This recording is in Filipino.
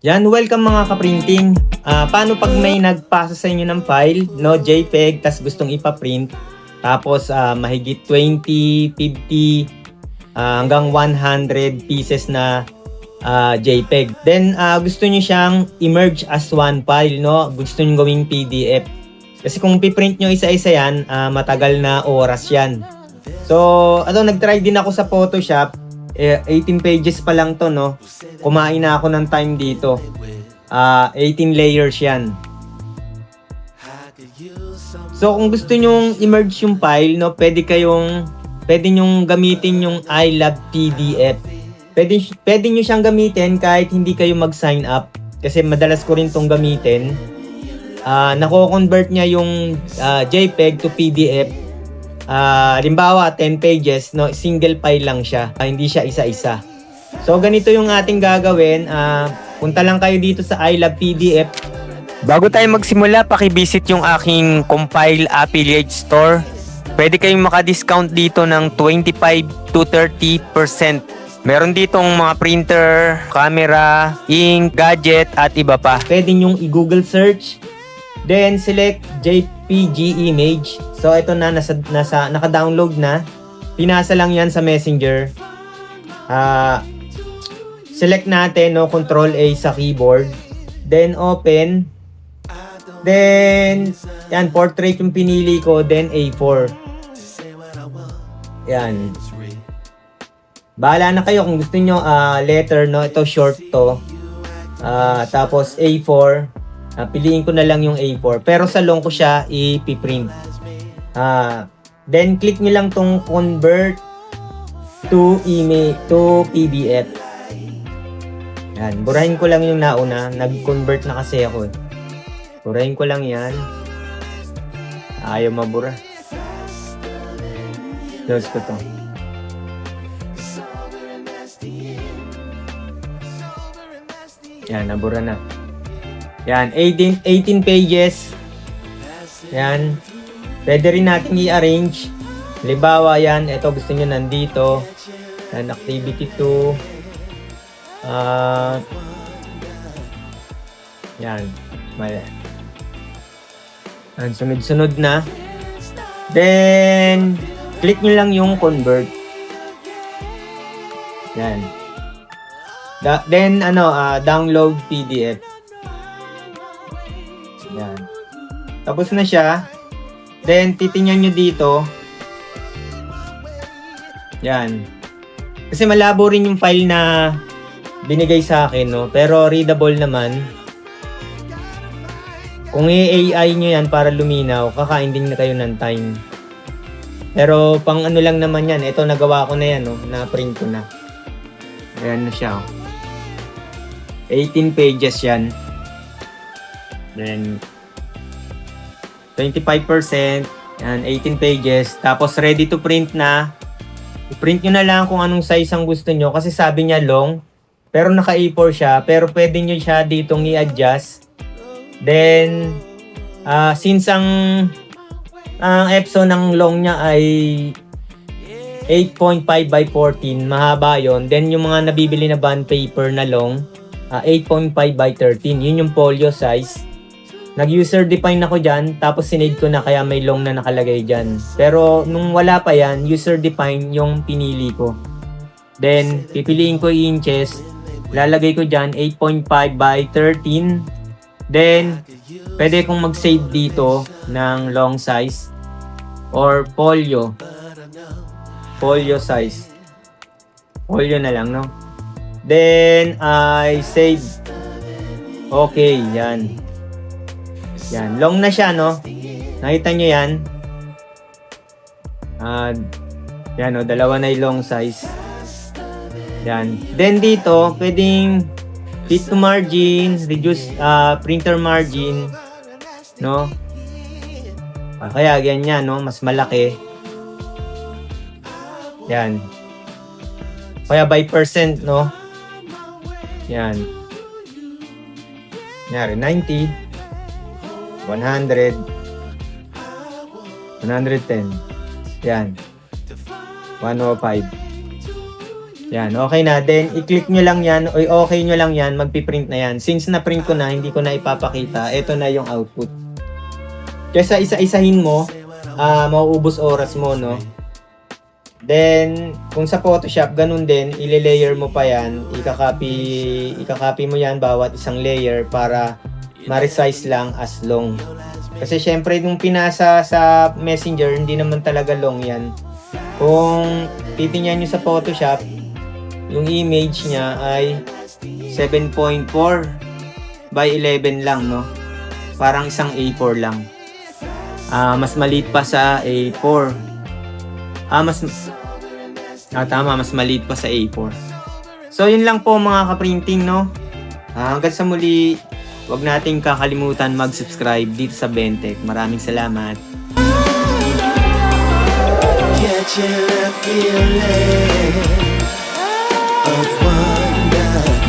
Yan, welcome mga ka-printing. Paano pag may nagpasa sa inyo ng file, no, JPEG, tas gustong ipa-print, tapos mahigit 20, 50, hanggang 100 pieces na JPEG. Then gusto niyo siyang i-merge as one file, no? Gusto niyo gawing PDF. Kasi kung piprint nyo isa-isa yan, matagal na oras yan. So, nag-try din ako sa Photoshop. 18 pages pa lang to, no? Kumain na ako ng time dito. 18 layers yan. So, kung gusto nyong i-merge yung file, no, pwede nyong gamitin yung iLab PDF. Pwede nyo siyang gamitin kahit hindi kayo mag-sign up. Kasi madalas ko rin tong gamitin. Nako-convert niya yung JPEG to PDF. Halimbawa 10 pages, no, single file lang siya, hindi siya isa-isa. So ganito yung ating gagawin. Punta lang kayo dito sa iLab PDF. Bago tayo magsimula, paki-visit yung aking Compile Affiliate Store. Pwede kayong maka-discount dito ng 25 to 30%. Meron ditong mga printer, camera, ink, gadget at iba pa. Pwede nyong i-Google search, then select JPG image. So ito na, naka-download na. Pinasa lang yan sa Messenger. Select natin, no, Control A sa keyboard. Then open. Then yan, portrait yung pinili ko, then A4. Yan. Bahala na kayo kung gusto nyo letter, no, ito short to. Tapos A4. Piliin ko na lang yung A4. Pero sa long ko siya ipiprint. Then click nyo lang tong convert to PDF. Yan. Burahin ko lang yung nauna. Nag-convert na kasi ako. Burahin ko lang yan. Ayaw mabura. Close ko to. Yan. Nabura na. Yan, 18 pages. Yan. Pwede rin natin i-arrange. Halimbawa yan, ito gusto nyo nandito. Yan, activity 2. Yan. Yan, sunod-sunod na. Then, click nyo lang yung convert. Yan. Then, download PDF. Yan. Tapos na siya. Then, titingnan nyo dito. Yan. Kasi malabo rin yung file na binigay sa akin, no? Pero readable naman. Kung i-AI nyo yan para luminaw, kakain din na kayo ng time. Pero pang ano lang naman yan. Ito, nagawa ko na yan, no? Na-print ko na. Ayan na siya, oh. 18 pages yan. Then 25%, yan, 18 pages. Tapos ready to print na. I-print nyo na lang kung anong size ang gusto nyo. Kasi sabi niya long, pero naka A4 siya. Pero pwede nyo siya ditong i-adjust. Then, since ang EPSO ng long niya ay 8.5 by 14, mahaba yon. Then yung mga nabibili na bond paper na long, 8.5 by 13. Yun yung folio size. Nag-user define ako dyan, tapos sinade ko na kaya may long na nakalagay dyan. Pero nung wala pa yan, user define yung pinili ko. Then, pipiliin ko inches. Lalagay ko dyan 8.5 by 13. Then, pwede kong mag-save dito ng long size or folio. Folio size. Folio na lang, no? Then, I save. Okay, yan. Yan, long na siya, no? Nakita nyo yan? Yan, no? Dalawa na yung long size. Yan. Then, dito, pwedeng fit to margin, reduce printer margin, no? Kaya, ganyan, no? Mas malaki. Yan. Kaya by percent, no? Yan. Nyari, 90, 100, 110. Yan. 105. Yan, okay na. Then, i-click nyo lang yan, o okay nyo lang yan, magpiprint na yan. Since na-print ko na, hindi ko na ipapakita, ito na yung output. Kesa isa-isahin mo, mauubos oras mo, no? Then, kung sa Photoshop, ganun din, ile-layer mo pa yan, ikakopy mo yan bawat isang layer para ma-resize lang as long. Kasi syempre, nung pinasa sa Messenger, hindi naman talaga long yan. Kung titingnan nyo sa Photoshop, yung image niya ay 7.4 by 11 lang, no? Parang isang A4 lang. Mas maliit pa sa A4. Tama, mas maliit pa sa A4. So, yun lang po mga ka-printing, no? Hanggang sa muli, huwag nating kakalimutan mag-subscribe dito sa Bentech. Maraming salamat. Catching a feeling of wonder.